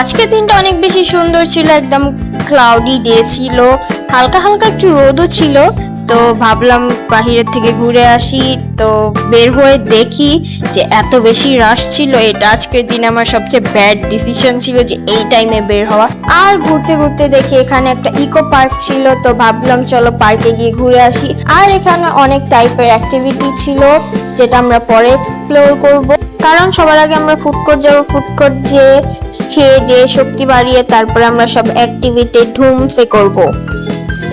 আজকের দিনটা অনেক বেশি সুন্দর ছিল, একদম ক্লাউডি ডে ছিল, হালকা হালকা একটু রোদও ছিল। তো ভাবলাম বাহিরের থেকে ঘুরে আসি। তো বের হয়ে দেখি যে এত বেশি রাশ ছিল। এটা আজকের দিন আমার সবচেয়ে ব্যাড ডিসিশন ছিল যে এই টাইমে বের হওয়া। আর ঘুরতে ঘুরতে দেখি এখানে একটা ইকো পার্ক ছিল, তো ভাবলাম চলো পার্কে গিয়ে ঘুরে আসি। আর এখানে অনেক টাইপের অ্যাক্টিভিটি ছিল যেটা আমরা পরে এক্সপ্লোর করব, কারণ সবার আগে আমরা ফুড কোর্ট যাবো। ফুড কোর্ট যে খেয়ে দিয়ে শক্তি বাড়িয়ে তারপরে আমরা সব অ্যাক্টিভিটি ধুমসে করব।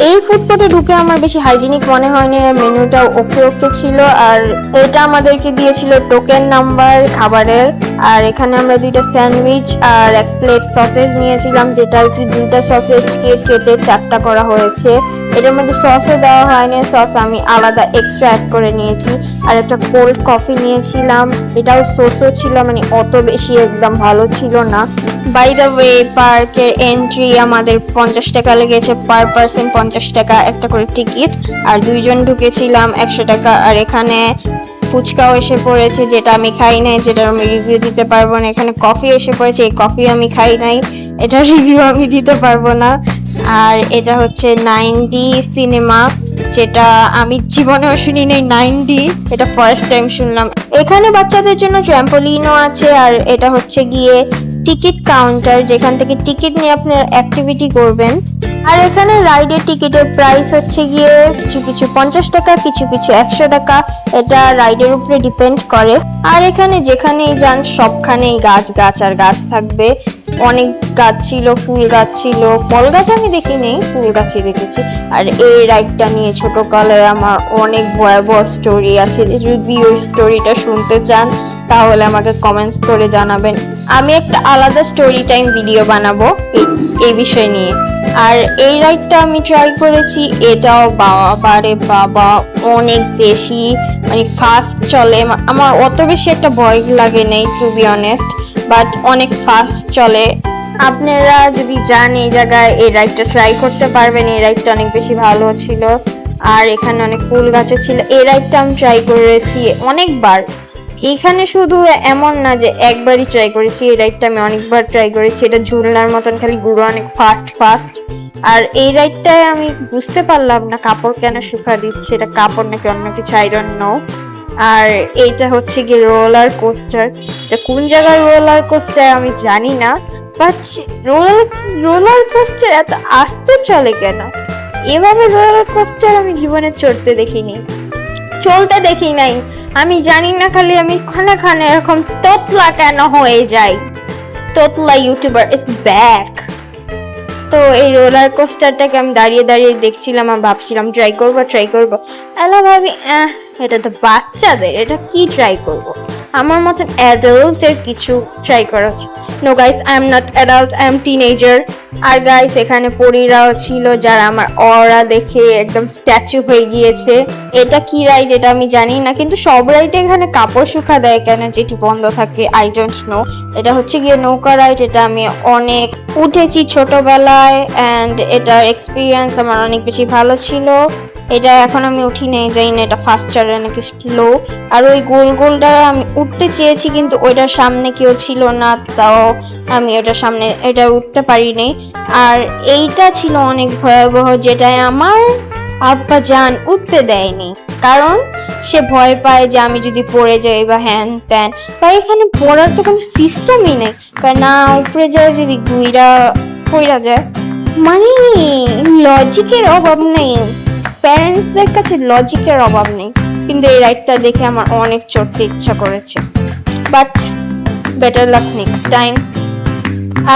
এই ফুড কোর্টে ঢুকে আমার বেশি হাইজিনিক মনে হয়নি, মেনুটাও ওকে ওকে ছিল। আর এটা আমাদেরকে দিয়েছিল টোকেন নাম্বার খাবারের। আর এখানে আমরা 2টা স্যান্ডউইচ আর 1 প্লেট সসেজ নিয়েছিলাম, যেটা আর কি 2টা সসেজ কেটে 4টা করা হয়েছে। এটার মধ্যে সসও দেওয়া হয়নি, সস আমি আলাদা এক্সট্রা অ্যাড করে নিয়েছি। আর একটা কোল্ড কফি নিয়েছিলাম, এটাও সসও ছিল, মানে অত বেশি একদম ভালো ছিল না। বাই দ্য ওয়ে, পার্কের এন্ট্রি আমাদের 50 টাকা লেগেছে, পার পার্সন 50 টাকা একটা করে টিকিট। আর 2 জন ঢুকেছিলাম 100 টাকা। আর এখানে ফুচকাও এসে পড়েছে, যেটা আমি খাই নাই, যেটা আমি রিভিউ দিতে পারবো না। এখানে কফি এসে পড়েছে, এই কফি আমি খাই নাই, এটা রিভিউ আমি দিতে পারবো না। আর এটা হচ্ছে 9D সিনেমা, যেটা আমি জীবনেও শুনি নাই। 9D এটা ফার্স্ট টাইম শুনলাম। এখানে বাচ্চাদের জন্য ট্র্যাম্পোলিনও আছে। আর এটা হচ্ছে গিয়ে টিকিট কাউন্টার, যেখান থেকে টিকিট নিয়ে আপনার অ্যাক্টিভিটি করবেন। আর এখানে রাইডের টিকিটের প্রাইস হচ্ছে গিয়ে কিছু কিছু 50 টাকা, কিছু কিছু 100 টাকা, এটা রাইডের উপরে ডিপেন্ড করে। আর এখানে যেখানেই যান সবখানেই গাছ গাছ আর গাছ থাকবে। অনেক গাছ ছিল, ফুল গাছ ছিল, ফল গাছ আমি দেখিনি, ফুল গাছই দেখেছি। আর এই রাইডটা নিয়ে ছোটকালে আমার অনেক ভয়াবহ স্টোরি আছে, যদি ওই স্টোরিটা শুনতে চান তাহলে আমাকে কমেন্টস করে জানাবেন। আমি একটা আলাদা স্টোরি টাইম ভিডিও বানাবো এই বিষয় নিয়ে। আর এই রাইডটা আমি ট্রাই করেছি, এটাও বাবারে বাবা অনেক বেশি মানে ফাস্ট চলে। আমার অত বেশি একটা ভয় লাগে নেই টু বি অনেস্ট, বাট অনেক ফাস্ট চলে। আপনারা যদি যান এই জায়গায় এই রাইডটা ট্রাই করতে পারবেন, এই রাইডটা অনেক বেশি ভালো ছিল। আর এখানে অনেক ফুল গাছও ছিল। এই রাইডটা আমি ট্রাই করেছি অনেকবার। এখানে শুধু এমন না যে একবারই ট্রাই করেছি, এই রাইডটা আমি অনেকবার ট্রাই করেছি। এটা ঝুলনার মতন, খালি ঘুরো অনেক ফাস্ট ফাস্ট। আর এই রাইডটায় আমি বুঝতে পারলাম না কাপড় কেন শুকা দিচ্ছে, এটা কাপড় নাকি অন্য কিছু, আই ডোন্ট নো। আর এইটা হচ্ছে গিয়ে রোলার কোস্টার, এটা কোন জায়গার রোলার কোস্টার আমি জানি না, বাট রোলার কোস্টার এত আস্তে চলে কেন? এভাবে রোলার কোস্টার আমি জীবনে চলতে দেখি নাই। আমি জানি না, খালি আমি খানে খানে এরকম তোতলা কেন হয়ে যাই। তোতলা ইউটিউবার ইজ ব্যাক। তো এই রোলার কোস্টারটাকে আমি দাঁড়িয়ে দাঁড়িয়ে দেখছিলাম আর ভাবছিলাম ট্রাই করবো। এলা ভাবি এটা তো বাচ্চাদের, এটা কি ট্রাই করব? আমার মতন অ্যাডাল্টের কিছু ট্রাই করা উচিত। No guys, I am not adult, I am teenager. আর গাইস এখানে পরীরাও ছিল, যারা আমার অরা দেখে একদম স্ট্যাচু হয়ে গিয়েছে। এটা কি রাইড এটা আমি জানি না, কিন্তু সব রাইডে এখানে কাপড় শুকা দেয় কেন, যেটি বন্ধ থাকে আই ডোন্ট নো। এটা হচ্ছে গিয়ে নৌকা রাইড, এটা আমি অনেক উঠেছি ছোটবেলায়, অ্যান্ড এটার এক্সপিরিয়েন্স আমার অনেক বেশি ভালো ছিল। এটা এখন আমি উঠি নেই, জানি না এটা ফাস্ট চলে নাকি স্লো। আর ওই গোলটা আমি উঠতে চেয়েছি, কিন্তু ওইটার সামনে কেউ ছিল না, তাও আমি ওটার সামনে এটা উঠতে পারিনি। আর এইটা ছিল অনেক ভয়াবহ, যেটায় আমার আব্বা জান উঠতে দেয়নি, কারণ সে ভয় পায় যে আমি যদি পড়ে যাই বা হ্যান ত্যান। বা এখানে পড়ার তো কোনো সিস্টেমই নেই, কারণ না উপরে যায় যদি পড়া যায়, মানে লজিকের অভাব নেই, প্যারেন্টসদের কাছে লজিকের অভাব নেই। কিন্তু এই রাইডটা দেখে আমার অনেক চড়তে ইচ্ছা করেছে, but better luck next time.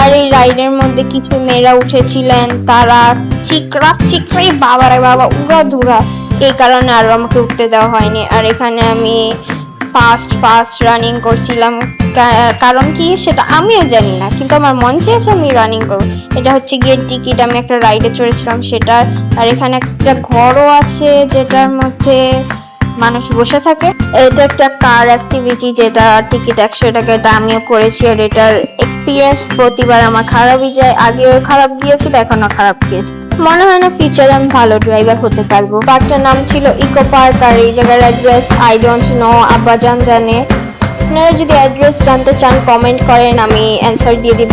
আর এই রাইডের মধ্যে কিছু মেয়েরা উঠেছিলেন, তারা চিকরি বাবারে বাবা উড়া ধুরা, এই কারণে আরো আমাকে উঠতে দেওয়া হয়নি। আর এখানে আমি ফাস্ট রানিং করছিলাম, কারণ কি সেটা আমিও জানি না, কিন্তু আমার মন চেয়েছে আমি রানিং করবো। এটা হচ্ছে গিয়ে টিকিট, আমি একটা রাইডে চড়েছিলাম সেটার। আর এখানে একটা ঘরও আছে যেটার মধ্যে মানুষ বসে থাকে। এটা একটা কার অ্যাক্টিভিটি, যেটা টিকিট 100 টাকা, এটা আমিও করেছি। আর এটার এক্সপিরিয়েন্স প্রতিবার আমার খারাপই যায়, আগেও খারাপ গিয়েছিল, এখনো খারাপ গিয়েছে। মনে হয় না ফিউচারে আমি ভালো ড্রাইভার হতে পারবো। পার্কটার নাম ছিল ইকো পার্ক। আর এই জায়গার অ্যাড্রেস আই ডোন্ট নো, আব্বাজান জানে। আপনারা যদি অ্যাড্রেস জানতে চান কমেন্ট করেন, আমি অ্যান্সার দিয়ে দিব।